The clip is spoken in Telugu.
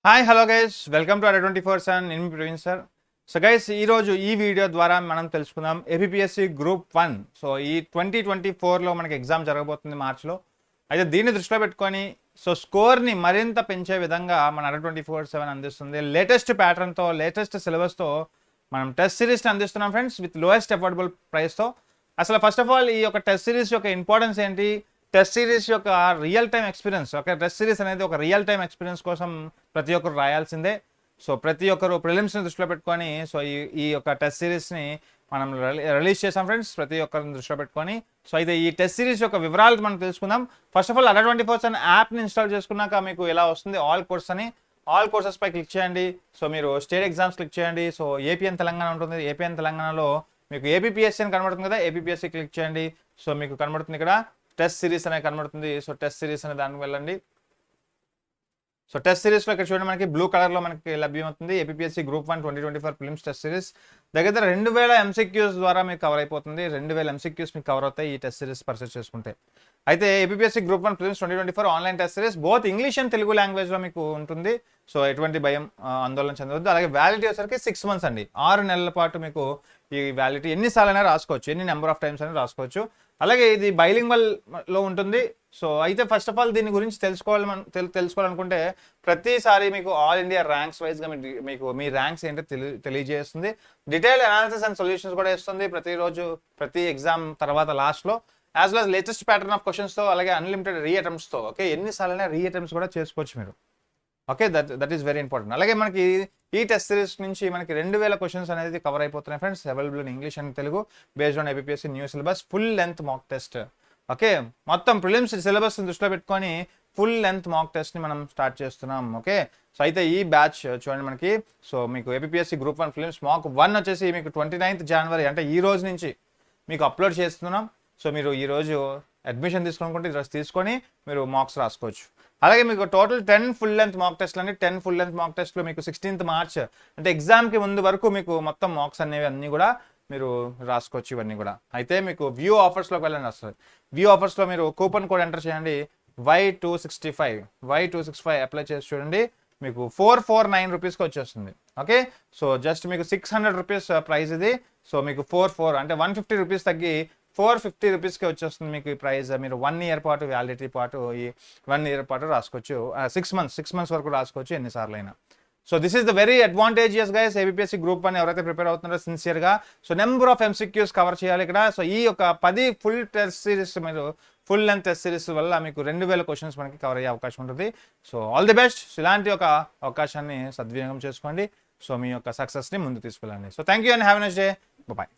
Hi hello guys welcome to Adda247 నేను ప్రవీణ్ సార్. సో గైస్ ఈరోజు ఈ వీడియో ద్వారా మనం తెలుసుకుందాం APPSC గ్రూప్ 1. సో ఈ 2024లో మనకి ఎగ్జామ్ జరగబోతుంది మార్చ్లో. అయితే దీన్ని దృష్టిలో పెట్టుకొని సో స్కోర్ని మరింత పెంచే విధంగా మన Adda247 అందిస్తుంది. లేటెస్ట్ ప్యాటర్న్తో లేటెస్ట్ సిలబస్తో మనం టెస్ట్ సిరీస్ని అందిస్తున్నాం ఫ్రెండ్స్, విత్ లోయెస్ట్ అఫోర్డబుల్ ప్రైస్తో. అసలు ఫస్ట్ ఆఫ్ ఆల్ ఈ యొక్క టెస్ట్ సిరీస్ యొక్క ఇంపార్టెన్స్ ఏంటి, టెస్ట్ సిరీస్ యొక్క real time experience, okay test series అనేది ఒక రియల్ టైమ్ ఎక్స్పీరియన్స్ కోసం ప్రతి ఒక్కరు రాయాల్సిందే. సో ప్రతి ఒక్కరు ప్రిలిమ్స్ని దృష్టిలో పెట్టుకొని సో ఈ యొక్క టెస్ట్ సిరీస్ని మనం రిలీజ్ చేసాం ఫ్రెండ్స్, ప్రతి ఒక్కరిని దృష్టిలో పెట్టుకొని. సో అయితే ఈ టెస్ట్ సిరీస్ యొక్క వివరాలు మనం తెలుసుకుందాం. ఫస్ట్ ఆఫ్ ఆల్ Adda247 యాప్ని ఇన్స్టాల్ చేసుకున్నాక మీకు ఇలా వస్తుంది ఆల్ కోర్స్ అని. ఆల్ కోర్సెస్ పై క్లిక్ చేయండి. సో మీరు స్టేట్ ఎగ్జామ్స్ క్లిక్ చేయండి. సో ఏపీఎన్ తెలంగాణ ఉంటుంది, ఏపీఎన్ తెలంగాణలో మీకు APPSC అని కనబడుతుంది కదా, APPSC క్లిక్ చేయండి. సో మీకు కనబడుతుంది ఇక్కడ టెస్ట్ సిరీస్ అనేది కనబడుతుంది. సో టెస్ట్ సిరీస్ అనే దానికి వెళ్ళండి. సో టెస్ట్ సిరీస్లో ఇక్కడ చూడండి మనకి బ్లూ కలర్లో మనకి లభ్యమవుతుంది APPSC group 1 2024 films test series. దగ్గర 2000 MCQs ద్వారా మీకు కవర్ అయిపోతుంది. 2000 MCQs మీకు కవర్ అవుతాయి ఈ టెస్ట్ సిరీస్ పర్చేస్ చేసుకుంటే. అయితే APPSC group 1 films 2024 online test series both English and Telugu లాంగ్వేజ్లో మీకు ఉంటుంది. సో ఎటువంటి భయం ఆందోళన చెందవద్దు. అలాగే వ్యాలిడిటీ వచ్చేసరికి 6 months అండి, 6 నెలల పాటు మీకు ఈ వ్యాలిడిటీ ఎన్నిసార్లు అయినా రాసుకోవచ్చు, ఎన్ని నెంబర్ ఆఫ్ టైమ్స్ అయినా రాసుకోవచ్చు. అలాగే ఇది బైలింగ్వల్లో ఉంటుంది. సో అయితే ఫస్ట్ ఆఫ్ ఆల్ దీని గురించి తెలుసుకోవాలనుకుంటే ప్రతిసారి మీకు ఆల్ ఇండియా ర్యాంక్స్ వైజ్గా మీకు మీ ర్యాంక్స్ ఏంటో తెలియజేస్తుంది. డీటెయిల్ అనాలిసిస్ అండ్ సొల్యూషన్స్ కూడా ఇస్తుంది ప్రతిరోజు, ప్రతి ఎగ్జామ్ తర్వాత లాస్ట్లో. As well latest pattern of క్వశ్చన్స్తో, అలాగే అన్లిమిటెడ్ రీ అటెంప్ట్స్తో. ఓకే ఎన్నిసార్లైనా రీ అటెంప్ట్స్ కూడా చేసుకోవచ్చు మీరు. Okay that is very important. అలాగే మనకి ఈ టెస్ట్ సిరీస్ నుంచి మనకి 2000 క్వశ్చన్స్ అనేది కవర్ అయిపోతున్నాయి friends, available in English and Telugu, based on APPSC new syllabus, full length mock test. Okay మొత్తం ప్రిలిమ్స్ సిలబస్ దృష్టిలో పెట్టుకొని ఫుల్ లెంత్ మాక్ టెస్ట్ని మనం స్టార్ట్ చేస్తున్నాం. ఓకే సో అయితే ఈ బ్యాచ్ చూడండి మనకి. సో మీకు APPSC గ్రూప్ 1 ఫిలిమ్స్ మాక్ 1 వచ్చేసి మీకు 29th January అంటే ఈ రోజు నుంచి మీకు అప్లోడ్ చేస్తున్నాం. సో మీరు ఈరోజు అడ్మిషన్ తీసుకోవాలనుకుంటే ఈరోజు తీసుకొని మీరు మార్క్స్ రాసుకోవచ్చు. అలాగే మీకు టోటల్ 10 ఫుల్ లెంత్ మాక్ టెస్ట్లు అండి. 10 ఫుల్ లెంత్ మాక్ టెస్ట్లు మీకు 16th March అంటే ఎగ్జామ్కి ముందు వరకు మీకు మొత్తం మార్క్స్ అనేవి అన్నీ కూడా మీరు రాసుకోవచ్చు ఇవన్నీ కూడా. అయితే మీకు వ్యూ ఆఫర్స్లోకి వెళ్ళండి. వస్తుంది వ్యూ ఆఫర్స్లో మీరు కూపన్ కోడ్ ఎంటర్ చేయండి Y265 అప్లై చేసి చూడండి, మీకు 449 రూపీస్కి వచ్చేస్తుంది. ఓకే సో జస్ట్ మీకు 600 రూపీస్ ప్రైస్ ఇది. సో మీకు 44 అంటే 150 రూపీస్ తగ్గి 450 రూపీస్కి వచ్చేస్తుంది మీకు ఈ ప్రైస్. మీరు 1 year పాటు వ్యాలిడిటీ పాటు ఈ 1 year పాటు రాసుకోవచ్చు, 6 months వరకు రాసుకోవచ్చు ఎన్నిసార్లు అయినా. So this is the very advantageous guys. APPSC group 1 ఎవరైతే ప్రిపేర్ అవుతున్నారో సిన్సియర్గా, so number of MCQs cover చేయాలి ఇక్కడ. సో ఈ యొక్క 10 ఫుల్ టెస్ట్ సిరీస్ మీరు ఫుల్ లెంత్ టెస్ట్ సిరీస్ వల్ల మీకు 2000 క్వశ్చన్స్ మనకి కవర్ అయ్యే అవకాశం ఉంటుంది. So all the best. ఇలాంటి ఒక అవకాశాన్ని సద్వినియోగం చేసుకోండి. సో మీ యొక్క సక్సెస్ని ముందు తీసుకెళ్ళండి. So thank you and have a nice day. Bye.